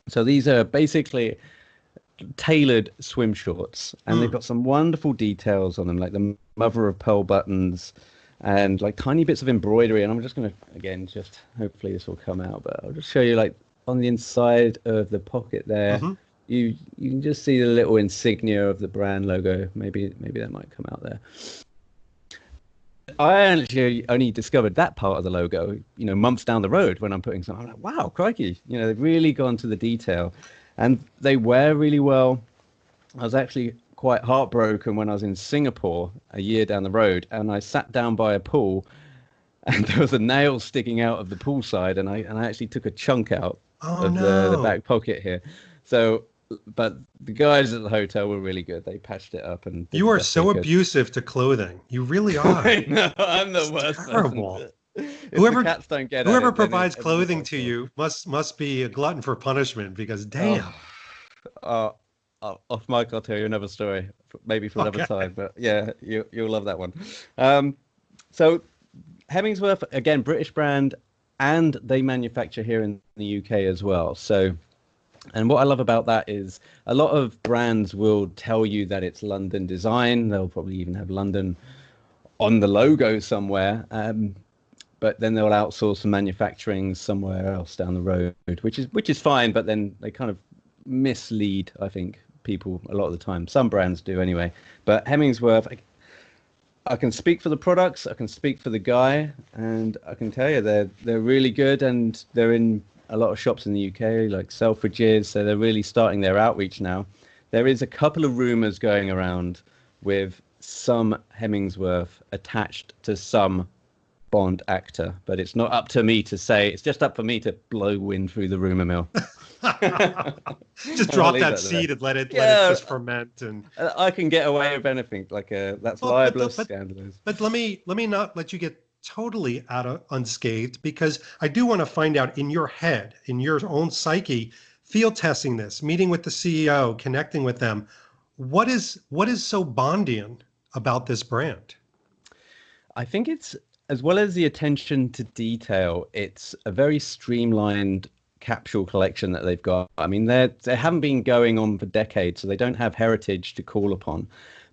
So these are basically tailored swim shorts, and they've got some wonderful details on them, like the mother of pearl buttons and like tiny bits of embroidery. And I'm just going to, again, just hopefully this will come out, but I'll just show you, like on the inside of the pocket there, you can just see the little insignia of the brand logo. Maybe that might come out there. I actually only discovered that part of the logo, months down the road when I'm putting something. I'm like, wow, crikey. They've really gone to the detail, and they wear really well. I was actually quite heartbroken when I was in Singapore a year down the road, and I sat down by a pool, and there was a nail sticking out of the pool side, and I actually took a chunk out of the back pocket here. So, but the guys at the hotel were really good. They patched it up, and you are so abusive to clothing. You really are. I know, I'm the worst. Terrible. Whoever the cats don't get whoever provides clothing to you must be a glutton for punishment, because damn. Off mic, I'll tell you another story, maybe for another time. But yeah, you'll love that one. So Hemingsworth, again, British brand, and they manufacture here in the UK as well. So, and what I love about that is a lot of brands will tell you that it's London design. They'll probably even have London on the logo somewhere. But then they'll outsource the manufacturing somewhere else down the road, which is fine. But then they kind of mislead, I think, people a lot of the time. Some brands do anyway. But Hemingsworth, I can speak for the products, I can speak for the guy, and I can tell you they're really good, and they're in a lot of shops in the UK, like Selfridges. So they're really starting their outreach now. There is a couple of rumors going around with some Hemingsworth attached to some Bond actor, but it's not up to me to say. It's just up for me to blow wind through the rumor mill. Just drop that seed and let it just ferment. And I can get away with anything. Like that's libelous, scandalous. But let me not let you get totally unscathed, because I do want to find out, in your head, in your own psyche, field testing this, meeting with the CEO, connecting with them. What is so Bondian about this brand? I think it's, as well as the attention to detail, it's a very streamlined capsule collection that they've got. I mean, they haven't been going on for decades, so they don't have heritage to call upon,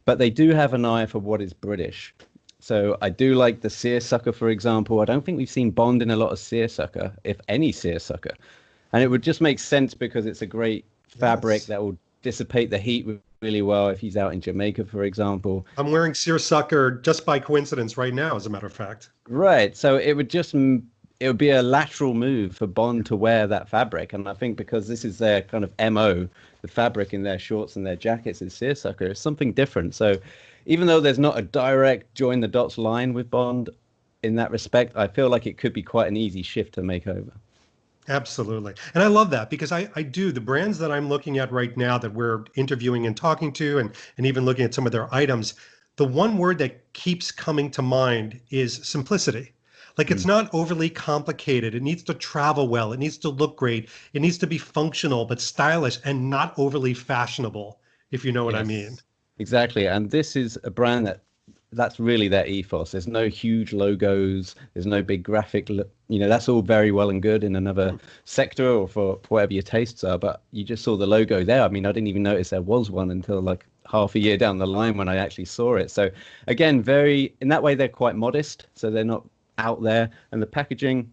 but they do have an eye for what is British. So I do like the seersucker, for example. I don't think we've seen Bond in a lot of seersucker, if any seersucker. And it would just make sense because it's a great fabric that will dissipate the heat really well if he's out in Jamaica, for example. I'm wearing seersucker just by coincidence right now, as a matter of fact. Right. So it would be a lateral move for Bond to wear that fabric. And I think because this is their kind of MO, the fabric in their shorts and their jackets is seersucker, it's something different. So even though there's not a direct join the dots line with Bond in that respect, I feel like it could be quite an easy shift to make over. Absolutely. And I love that, because I do, the brands that I'm looking at right now that we're interviewing and talking to, and even looking at some of their items, the one word that keeps coming to mind is simplicity. Like, it's not overly complicated. It needs to travel well. It needs to look great. It needs to be functional, but stylish and not overly fashionable, if you know what I mean. Exactly. And this is a brand that's really their ethos. There's no huge logos. There's no big graphic. That's all very well and good in another sector or for whatever your tastes are. But you just saw the logo there. I mean, I didn't even notice there was one until like half a year down the line when I actually saw it. So again, in that way, they're quite modest. So they're not out there. And the packaging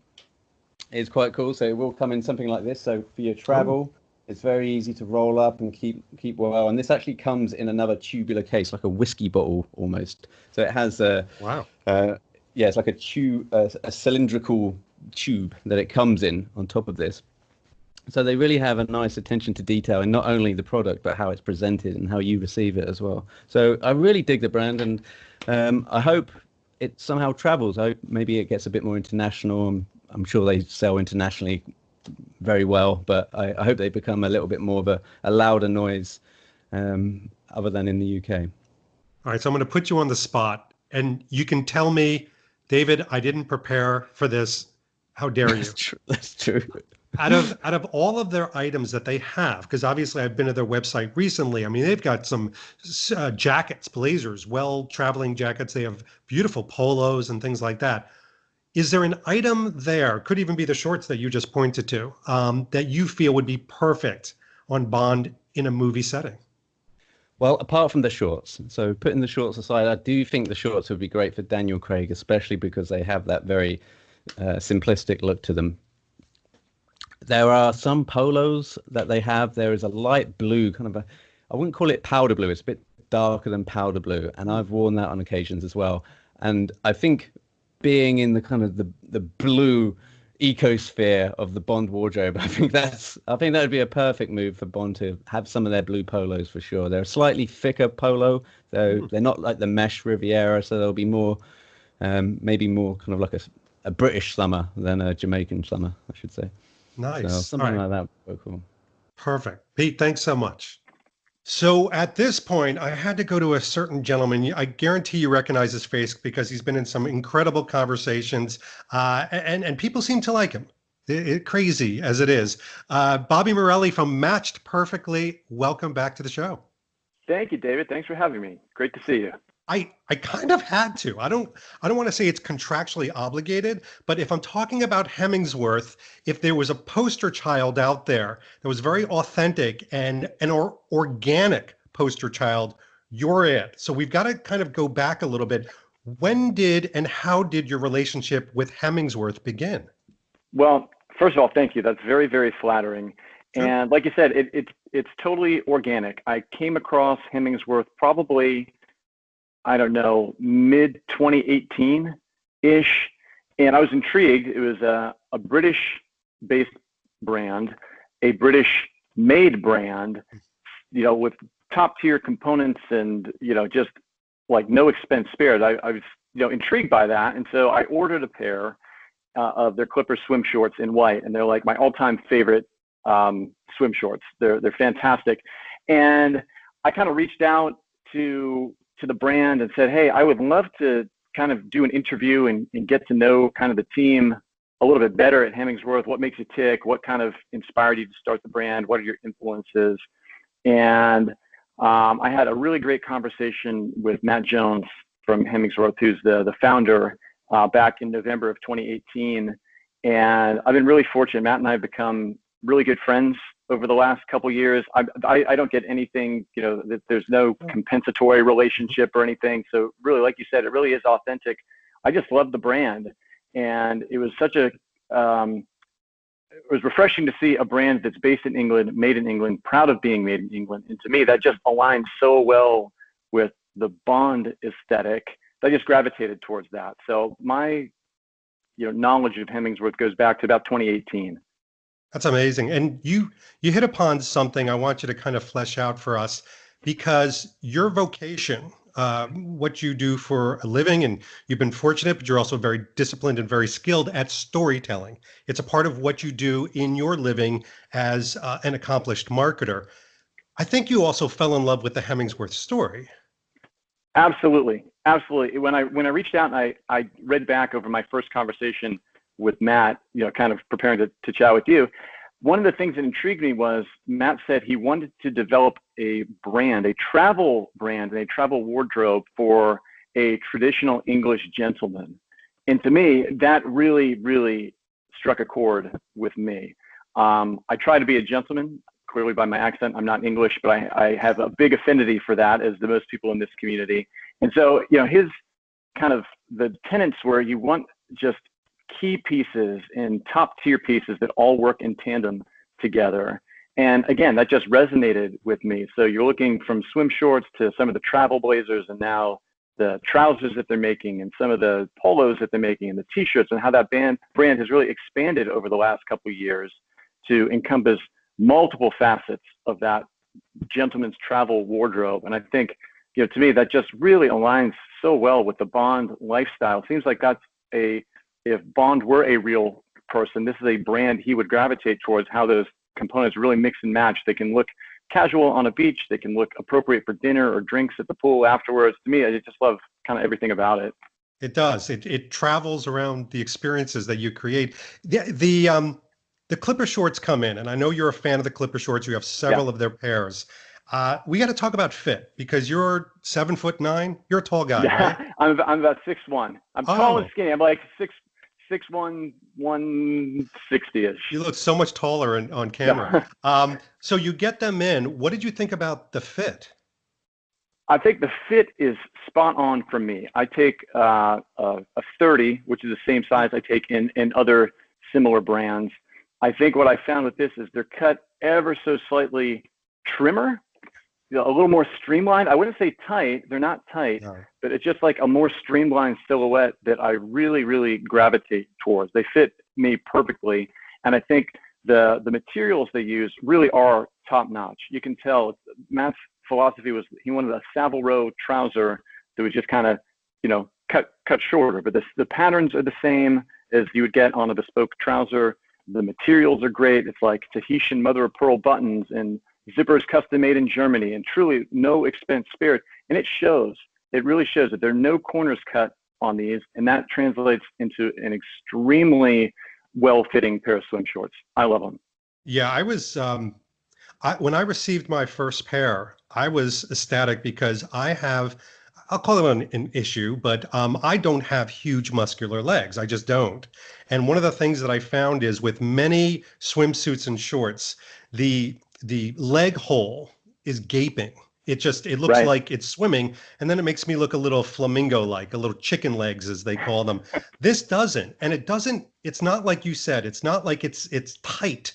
is quite cool. So it will come in something like this. So for your travel, it's very easy to roll up and keep well. And this actually comes in another tubular case, like a whiskey bottle almost. So it has it's like a cylindrical tube that it comes in on top of this. So they really have a nice attention to detail in not only the product, but how it's presented and how you receive it as well. So I really dig the brand, and I hope it somehow travels. Maybe it gets a bit more international. I'm sure they sell internationally very well, but I hope they become a little bit more of a louder noise other than in the UK. All right, so I'm going to put you on the spot, and you can tell me, David, I didn't prepare for this. How dare you? That's true. Out of all of their items that they have, because obviously I've been to their website recently. I mean, they've got some jackets, blazers, traveling jackets. They have beautiful polos and things like that. Is there an item there, could even be the shorts that you just pointed to, that you feel would be perfect on Bond in a movie setting? Well, apart from the shorts, so putting the shorts aside, I do think the shorts would be great for Daniel Craig, especially because they have that very simplistic look to them. There are some polos that they have. There is a light blue, I wouldn't call it powder blue. It's a bit darker than powder blue, and I've worn that on occasions as well. And I think being in the kind of the blue ecosphere of the Bond wardrobe, I think that would be a perfect move for Bond to have some of their blue polos for sure. They're a slightly thicker polo, though they're not like the mesh Riviera, so there'll be more, maybe more kind of like a British summer than a Jamaican summer, I should say. Nice. So something like that would be cool. Perfect. Pete, thanks so much. So at this point, I had to go to a certain gentleman. I guarantee you recognize his face because he's been in some incredible conversations, and people seem to like him. Crazy as it is. Bobby Morelli from Matched Perfectly. Welcome back to the show. Thank you, David. Thanks for having me. Great to see you. I kind of had to. I don't want to say it's contractually obligated, but if I'm talking about Hemingsworth, if there was a poster child out there that was very authentic and an organic poster child, you're it. So we've got to kind of go back a little bit. When did and how did your relationship with Hemingsworth begin? Well, first of all, thank you. That's very, very flattering. Sure. And like you said, it's totally organic. I came across Hemingsworth probably, I don't know, mid 2018-ish, and I was intrigued. It was a British-based brand, a British-made brand, with top-tier components and, just like no expense spared. I was, intrigued by that, and so I ordered a pair of their Clipper swim shorts in white, and they're like my all-time favorite swim shorts. They're fantastic, and I kind of reached out to the brand and said, hey, I would love to kind of do an interview and get to know kind of the team a little bit better at Hemingsworth. What makes you tick? What kind of inspired you to start the brand? What are your influences? And I had a really great conversation with Matt Jones from Hemingsworth, who's the founder, back in November of 2018. And I've been really fortunate. Matt and I have become really good friends over the last couple of years. I don't get anything, that there's no compensatory relationship or anything. So really, like you said, it really is authentic. I just love the brand. And it was it was refreshing to see a brand that's based in England, made in England, proud of being made in England. And to me, that just aligned so well with the Bond aesthetic that I just gravitated towards that. So my, knowledge of Hemingsworth goes back to about 2018. That's amazing. And you hit upon something I want you to kind of flesh out for us, because your vocation, what you do for a living, and you've been fortunate, but you're also very disciplined and very skilled at storytelling. It's a part of what you do in your living as an accomplished marketer. I think you also fell in love with the Hemingsworth story. Absolutely. Absolutely. When I reached out and I read back over my first conversation with Matt, kind of preparing to chat with you, one of the things that intrigued me was Matt said he wanted to develop a brand, a travel brand, and a travel wardrobe for a traditional English gentleman. And to me, that really, really struck a chord with me. I try to be a gentleman. Clearly by my accent, I'm not English, but I have a big affinity for that, as do most people in this community. And so, his kind of the tenets were you want just key pieces and top tier pieces that all work in tandem together. And again, that just resonated with me. So you're looking from swim shorts to some of the travel blazers, and now the trousers that they're making, and some of the polos that they're making, and the t-shirts, and how that brand has really expanded over the last couple of years to encompass multiple facets of that gentleman's travel wardrobe. And I think, to me, that just really aligns so well with the Bond lifestyle. It seems like if Bond were a real person, this is a brand he would gravitate towards, how those components really mix and match. They can look casual on a beach. They can look appropriate for dinner or drinks at the pool afterwards. To me, I just love kind of everything about it. It does. It travels around the experiences that you create. The Clipper shorts come in, and I know you're a fan of the Clipper shorts. You have several of their pairs. We got to talk about fit, because you're 7'9". You're a tall guy, right? I'm about 6'1". I'm tall and skinny. I'm like 6'1", 160-ish. You look so much taller on camera. So you get them in. What did you think about the fit? I think the fit is spot on for me. I take a 30, which is the same size I take in other similar brands. I think what I found with this is they're cut ever so slightly trimmer, a little more streamlined. I wouldn't say tight. They're not tight, but it's just like a more streamlined silhouette that I really, really gravitate towards. They fit me perfectly. And I think the materials they use really are top notch. You can tell Matt's philosophy was he wanted a Savile Row trouser that was just kind of, cut shorter, but the patterns are the same. as you would get on a bespoke trouser. The materials are great. It's like Tahitian mother of pearl buttons and zippers custom made in Germany, and truly no expense spared. And it shows. It really shows that there are no corners cut on these, and that translates into an extremely well-fitting pair of swim shorts. I love them. Yeah, I was when I received my first pair, I was ecstatic because I'll call it an issue, but I don't have huge muscular legs. I just don't. And one of the things that I found is with many swimsuits and shorts, the leg hole is gaping. It looks Right. like it's swimming, and then it makes me look a little flamingo-like, a little chicken legs, as they call them. This doesn't, and it's not like you said, it's not like it's tight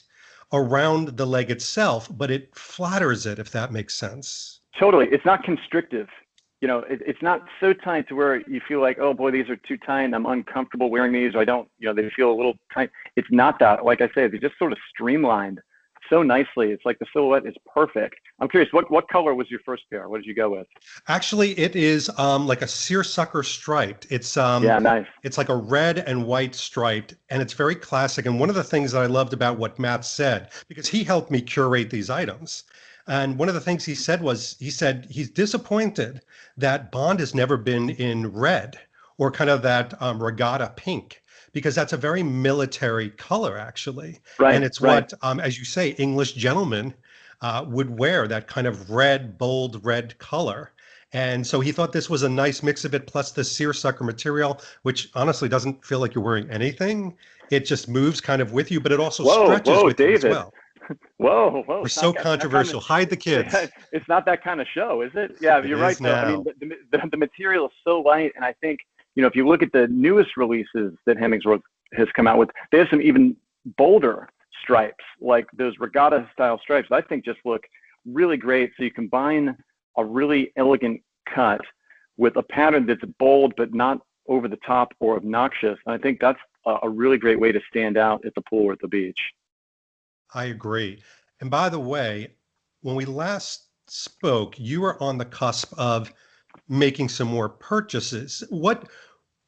around the leg itself, but it flatters it, if that makes sense. Totally. It's not constrictive. You know, it's not so tight to where you feel like, oh boy, these are too tight and I'm uncomfortable wearing these, or I don't, they feel a little tight. It's not that. Like I said, they're just sort of streamlined so nicely. It's like the silhouette is perfect. I'm curious, what color was your first pair? What did you go with? Actually, it is like a seersucker striped. It's yeah, nice. It's like a red and white striped, and it's very classic. And one of the things that I loved about what Matt said, because he helped me curate these items, and one of the things he said he's disappointed that Bond has never been in red or kind of that regatta pink, because that's a very military color, actually. Right, and it's right. what, as you say, English gentlemen would wear, that kind of red, bold red color. And so he thought this was a nice mix of it, plus the seersucker material, which honestly doesn't feel like you're wearing anything. It just moves kind of with you, but it also stretches with David. you as well. Whoa. We're so controversial. Hide the kids. It's not that kind of show, is it? Yeah, you're right. Though. I mean, the material is so light, and I think, if you look at the newest releases that Hemingsworth has come out with, they have some even bolder stripes, like those regatta style stripes. I think just look really great. So you combine a really elegant cut with a pattern that's bold but not over the top or obnoxious. And I think that's a really great way to stand out at the pool or at the beach. I agree. And by the way, when we last spoke, you were on the cusp of making some more purchases.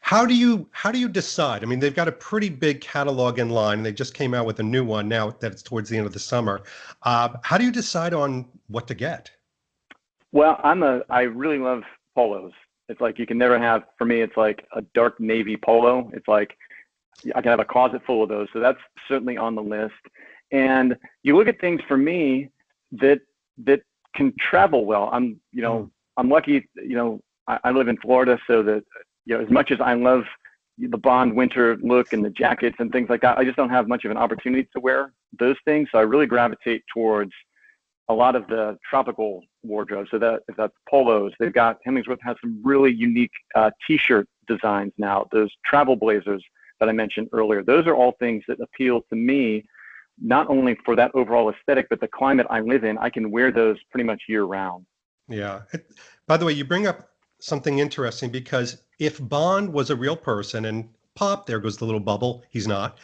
How do you decide? I mean, they've got a pretty big catalog in line, and they just came out with a new one now that it's towards the end of the summer. How do you decide on what to get? Well, I really love polos. It's like you can never have, for me, it's like a dark navy polo. It's like I can have a closet full of those. So that's certainly on the list. And you look at things for me that can travel well. I'm lucky, I live in Florida, so that, as much as I love the Bond winter look and the jackets and things like that, I just don't have much of an opportunity to wear those things. So I really gravitate towards a lot of the tropical wardrobe. So if that's polos, Hemingsworth has some really unique t-shirt designs now. Those travel blazers that I mentioned earlier, those are all things that appeal to me, not only for that overall aesthetic, but the climate I live in. I can wear those pretty much year round. Yeah. By the way, you bring up something interesting, because if Bond was a real person, and pop, there goes the little bubble, he's not.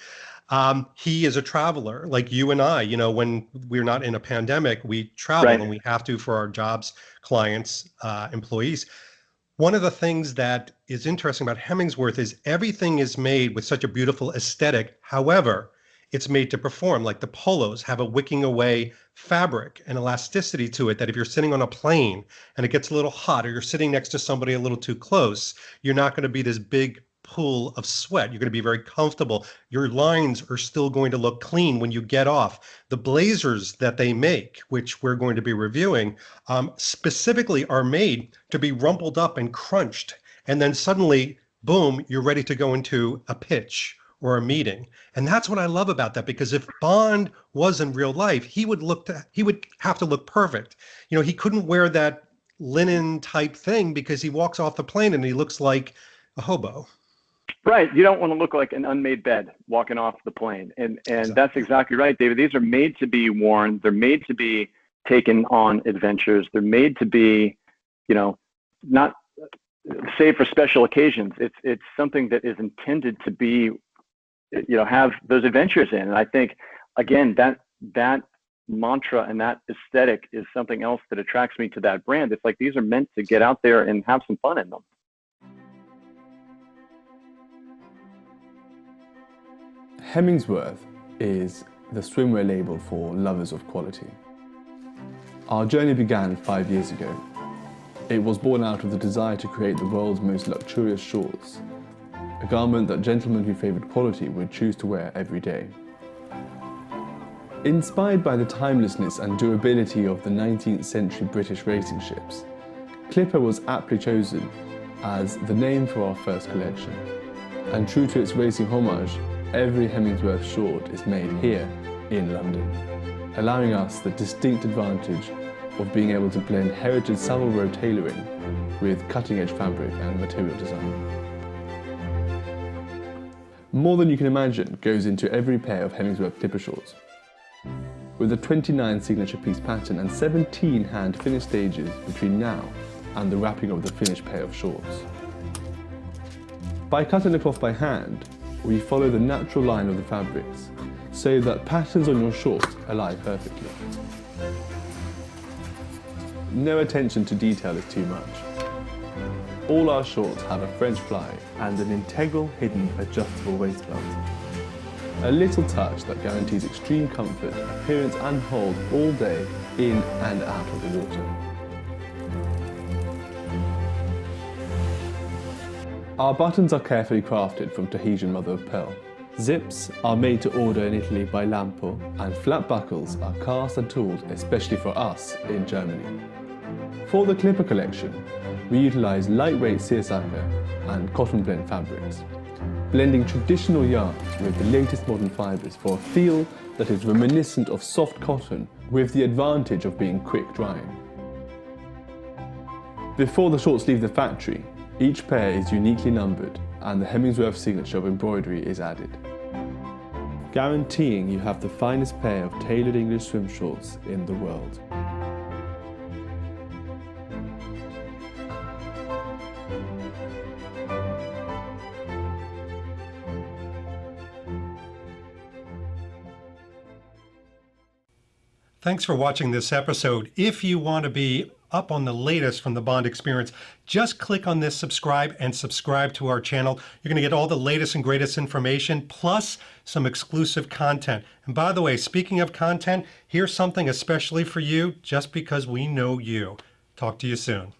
He is a traveler like you and I. When we're not in a pandemic, we travel, right, and we have to for our jobs, clients, employees. One of the things that is interesting about Hemingsworth is everything is made with such a beautiful aesthetic. However, it's made to perform. Like the polos have a wicking away fabric and elasticity to it that if you're sitting on a plane and it gets a little hot, or you're sitting next to somebody a little too close, you're not going to be this big pool of sweat. You're going to be very comfortable. Your lines are still going to look clean when you get off. The blazers that they make, which we're going to be reviewing, specifically are made to be rumpled up and crunched. And then suddenly, boom, you're ready to go into a pitch or a meeting. And that's what I love about that, because if Bond was in real life, he would have to look perfect. He couldn't wear that linen type thing because he walks off the plane and he looks like a hobo. Right. You don't want to look like an unmade bed walking off the plane. And exactly. That's exactly right, David. These are made to be worn. They're made to be taken on adventures. They're made to be, not saved for special occasions. It's something that is intended to be, have those adventures in. And I think, again, that mantra and that aesthetic is something else that attracts me to that brand. It's like these are meant to get out there and have some fun in them. Hemingsworth is the swimwear label for lovers of quality. Our journey began 5 years ago. It was born out of the desire to create the world's most luxurious shorts, a garment that gentlemen who favoured quality would choose to wear every day. Inspired by the timelessness and durability of the 19th century British racing ships, Clipper was aptly chosen as the name for our first collection. And true to its racing homage, every Hemingsworth short is made here in London, allowing us the distinct advantage of being able to blend heritage Savile Row tailoring with cutting-edge fabric and material design. More than you can imagine goes into every pair of Hemingsworth Clipper shorts, with a 29 signature piece pattern and 17 hand finish stages between now and the wrapping of the finished pair of shorts. By cutting the cloth by hand, we follow the natural line of the fabrics so that patterns on your shorts align perfectly. No attention to detail is too much. All our shorts have a French fly and an integral hidden adjustable waist belt. A little touch that guarantees extreme comfort, appearance and hold all day in and out of the water. Our buttons are carefully crafted from Tahitian mother of pearl. Zips are made to order in Italy by Lampo, and flat buckles are cast and tooled especially for us in Germany. For the Clipper collection, we utilise lightweight seersucker and cotton blend fabrics, blending traditional yarns with the latest modern fibres for a feel that is reminiscent of soft cotton with the advantage of being quick drying. Before the shorts leave the factory, each pair is uniquely numbered and the Hemingsworth signature of embroidery is added, guaranteeing you have the finest pair of tailored English swim shorts in the world. Thanks for watching this episode. If you want to be up on the latest from the Bond experience, just click on this subscribe and subscribe to our channel. You're going to get all the latest and greatest information, plus some exclusive content. And by the way, speaking of content, here's something especially for you, just because we know you. Talk to you soon.